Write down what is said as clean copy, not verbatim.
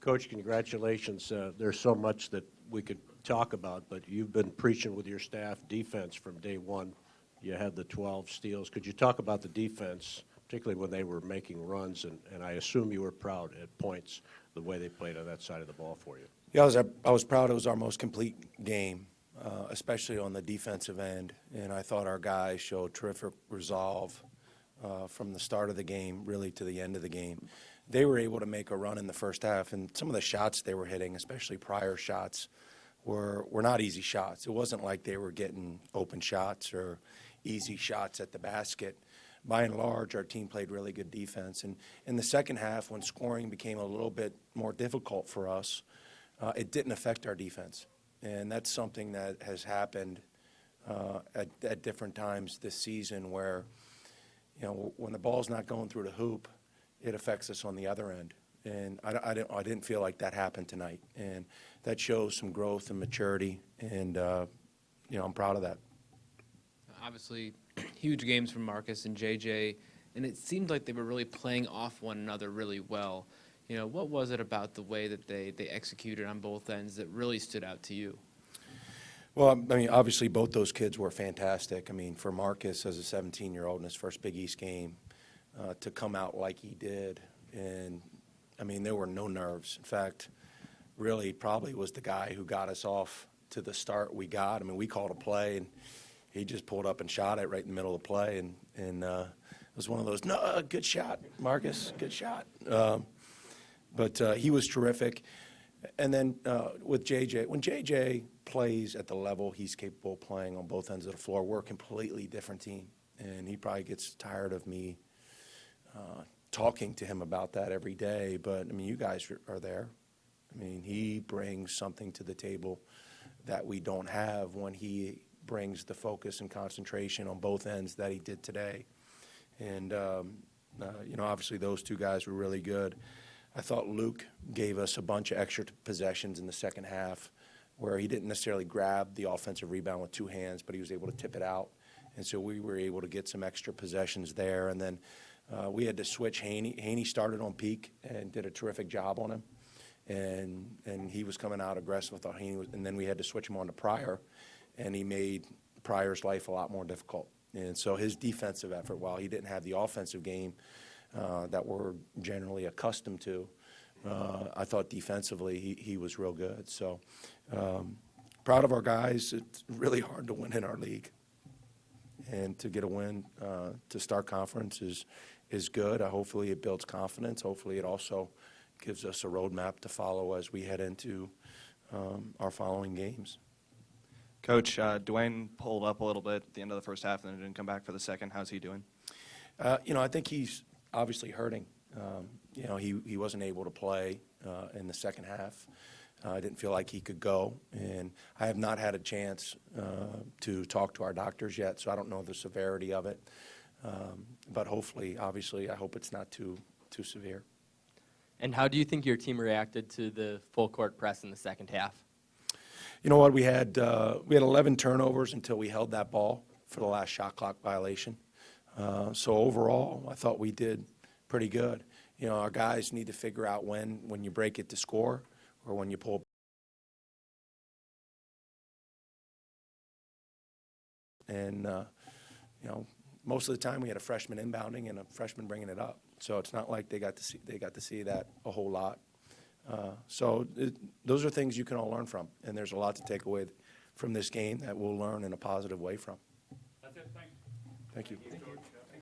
Coach, congratulations. There's so much that we could talk about, but you've been preaching with your staff defense from day one. You had the 12 steals. Could you talk about the defense, particularly when they were making runs, and I assume you were proud at points the way they played on that side of the ball for you? Yeah, I was proud. It was our most complete game, especially on the defensive end, and I thought our guys showed terrific resolve from the start of the game really to the end of the game. They were able to make a run in the first half, and some of the shots they were hitting, especially prior shots, were not easy shots. It wasn't like they were getting open shots or easy shots at the basket. By and large, our team played really good defense. And in the second half, when scoring became a little bit more difficult for us, it didn't affect our defense. And that's something that has happened at different times this season where, you know, when the ball's not going through the hoop, it affects us on the other end. And I didn't feel like that happened tonight. And that shows some growth and maturity. And, you know, I'm proud of that. Obviously, huge games from Marcus and JJ, and it seemed like they were really playing off one another really well. You know, what was it about the way that they executed on both ends that really stood out to you? Well, I mean, obviously both those kids were fantastic. I mean, for Marcus as a 17-year-old in his first Big East game, to come out like he did, and, I mean, there were no nerves. In fact, really probably was the guy who got us off to the start we got. I mean, we called a play, and he just pulled up and shot it right in the middle of the play, and it was one of those, no, good shot, Marcus, good shot. But he was terrific. And then with JJ, when JJ plays at the level he's capable of playing on both ends of the floor, we're a completely different team. And he probably gets tired of me talking to him about that every day. But, I mean, you guys are there. I mean, he brings something to the table that we don't have when he brings the focus and concentration on both ends that he did today. And, you know, obviously those two guys were really good. I thought Luke gave us a bunch of extra possessions in the second half where he didn't necessarily grab the offensive rebound with two hands, but he was able to tip it out. And so we were able to get some extra possessions there. And then we had to switch Haney. Haney started on Peak and did a terrific job on him. And he was coming out aggressive with Haney. And then we had to switch him on to Pryor. And he made Pryor's life a lot more difficult. And so his defensive effort, while he didn't have the offensive game that we're generally accustomed to, I thought defensively he was real good. So proud of our guys. It's really hard to win in our league. And to get a win to start conference is good. Hopefully it builds confidence. Hopefully it also gives us a roadmap to follow as we head into our following games. Coach, Dwayne pulled up a little bit at the end of the first half and then didn't come back for the second. How's he doing? You know, I think he's obviously hurting. You know, he wasn't able to play in the second half. I didn't feel like he could go. And I have not had a chance to talk to our doctors yet, so I don't know the severity of it. But hopefully, obviously, I hope it's not too severe. And how do you think your team reacted to the full court press in the second half? You know what, we had 11 turnovers until we held that ball for the last shot clock violation. So overall, I thought we did pretty good. You know, our guys need to figure out when you break it to score or when you pull. And, you know, most of the time we had a freshman inbounding and a freshman bringing it up. So it's not like they got to see that a whole lot. So those are things you can all learn from, and there's a lot to take away from this game that we'll learn in a positive way from. That's it. Thanks. Thank you. Thank you, Coach.